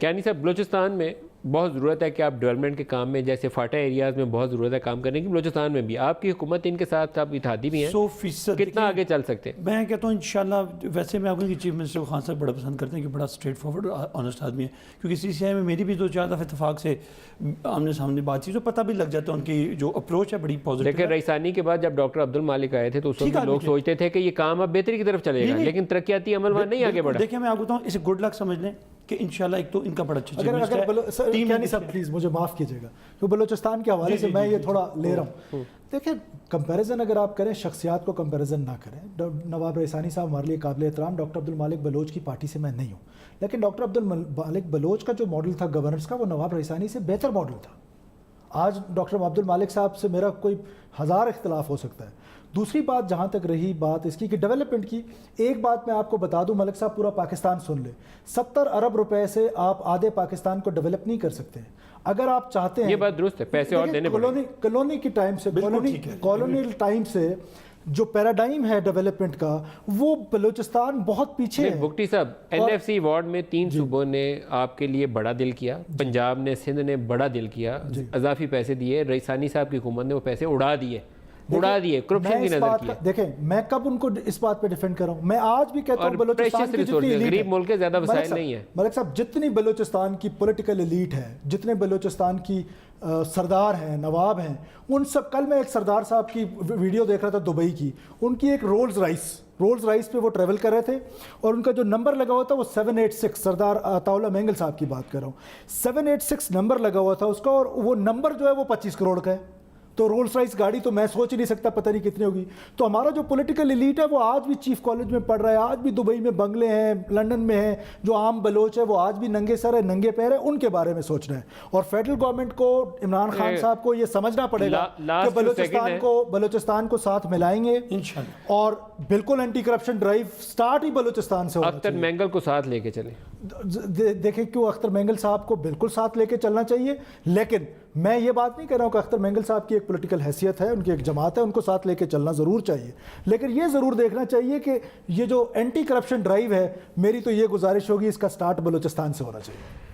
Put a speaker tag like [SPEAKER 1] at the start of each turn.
[SPEAKER 1] کیانی صاحب بلوچستان میں بہت ضرورت ہے کہ آپ ڈیولپمنٹ کے کام میں، جیسے فاٹا ایریاز میں بہت ضرورت ہے کام کرنے کی، بلوچستان میں بھی آپ کی حکومت ان کے ساتھ آپ اتحادی بھی ہیں،
[SPEAKER 2] 100%
[SPEAKER 1] کتنا آگے چل سکتے ہیں؟
[SPEAKER 2] میں کہتا ہوں انشاءاللہ. ویسے میں آپ کو چیف منسٹر خان صاحب بڑا پسند کرتے ہیں کہ بڑا اسٹریٹ فارورڈ آنیسٹ آدمی ہے، کیونکہ سی سی آئی میں میری بھی 2-4 دفعہ اتفاق سے آمنے سامنے بات چیت تو پتہ بھی لگ جاتا ہے ان کی جو اپروچ ہے بڑی پازیٹیو.
[SPEAKER 1] لیکن رئیسانی کے بعد جب ڈاکٹر عبد المالک آئے تھے تو اس وقت لوگ سوچتے تھے کہ یہ کام اب بہتری کی طرف چلے گا، لیکن ترقیاتی عمل وہاں نہیں آگے بڑھا.
[SPEAKER 2] دیکھیں میں آپ کو بتاؤں اسے گڈ لک سمجھ لیں کہ انشاءاللہ ایک تو ان کا بڑا اچھا
[SPEAKER 3] کیانی صاحب پلیز مجھے معاف کیجیے گا، تو بلوچستان کے حوالے سے میں یہ تھوڑا لے رہا ہوں. دیکھیں کمپیریزن اگر آپ کریں شخصیات کو کمپیریزن نہ کریں. نواب رئیسانی صاحب ہمارے لیے قابل احترام، ڈاکٹر عبد المالک بلوچ کی پارٹی سے میں نہیں ہوں، لیکن ڈاکٹر عبد المالک بلوچ کا جو ماڈل تھا گورننس کا وہ نواب رئیسانی سے بہتر ماڈل تھا. آج ڈاکٹر عبد المالک صاحب سے میرا کوئی 1000 اختلاف ہو سکتا ہے. دوسری بات جہاں تک رہی بات اس کی کہ ڈیولپمنٹ کی، ایک بات میں آپ کو بتا دوں ملک صاحب، پورا پاکستان سن لے، 70 ارب روپے سے آپ آدھے پاکستان کو ڈیولپ نہیں کر سکتے. اگر آپ چاہتے ہیں،
[SPEAKER 1] یہ بات درست ہے، پیسے اور دینے پڑیں گے.
[SPEAKER 3] کالونی کے ٹائم سے، کالونیل ٹائم سے جو پیراڈائم ہے ڈیولپمنٹ کا وہ بلوچستان بہت پیچھے ہے.
[SPEAKER 1] بگٹی صاحب این ایف سی وارڈ میں 3 صوبوں نے آپ کے لیے بڑا دل کیا، پنجاب نے، سندھ نے بڑا دل کیا، اضافی پیسے دیے، رئیسانی صاحب کی حکومت نے وہ پیسے اڑا دیے، کرپشن کی نظر کیا.
[SPEAKER 3] دیکھیں میں کب ان کو اس بات پہ ڈیفینڈ کر رہا ہوں، میں آج بھی کہتا ہوں بلوچستان کی جتنی ایلیٹ ہے،
[SPEAKER 1] غریب ملک کے زیادہ وسائل نہیں ہیں.
[SPEAKER 3] ملک صاحب جتنی بلوچستان کی پولیٹیکل ایلیٹ ہے، جتنے بلوچستان کی سردار ہیں، نواب ہیں، ان سب، کل میں ایک سردار صاحب کی ویڈیو دیکھ رہا تھا دبئی کی، ان کی ایک رولز رائس پہ وہ ٹریول کر رہے تھے اور ان کا جو نمبر لگا ہوا تھا وہ 786، سردار عطا اللہ مینگل صاحب کی بات کر رہا ہوں، 786 نمبر لگا ہوا تھا اس کا، اور وہ نمبر جو ہے وہ 25 کروڑ کا ہے. تو رولز رائس گاڑی تو میں سوچ ہی نہیں سکتا پتہ نہیں کتنی ہوگی. تو ہمارا جو پولیٹیکل ایلیٹ ہے وہ آج بھی چیف کالج میں پڑھ رہا ہے، آج بھی دبئی میں بنگلے ہیں، لنڈن میں ہیں. جو عام بلوچ ہے وہ آج بھی ننگے سر ہے، ننگے پیر ہے، ان کے بارے میں سوچنا ہے. اور فیڈرل گورنمنٹ کو، عمران خان صاحب کو یہ سمجھنا پڑے گا کہ بلوچستان کو ساتھ ملائیں گے انشاءاللہ، اور بالکل اینٹی کرپشن ڈرائیو سٹارٹ ہی بلوچستان سے ہونا چاہیے.
[SPEAKER 1] اختر مینگل کو ساتھ لے کے چلیں.
[SPEAKER 3] دیکھیں کیوں اختر مینگل صاحب کو بالکل ساتھ لے کے چلنا چاہیے، لیکن میں یہ بات نہیں کہہ رہا ہوں کہ اختر مینگل صاحب کی ایک پولیٹیکل حیثیت ہے، ان کی ایک جماعت ہے، ان کو ساتھ لے کے چلنا ضرور چاہیے. لیکن یہ ضرور دیکھنا چاہیے کہ یہ جو اینٹی کرپشن ڈرائیو ہے، میری تو یہ گزارش ہوگی اس کا سٹارٹ بلوچستان سے ہونا چاہیے.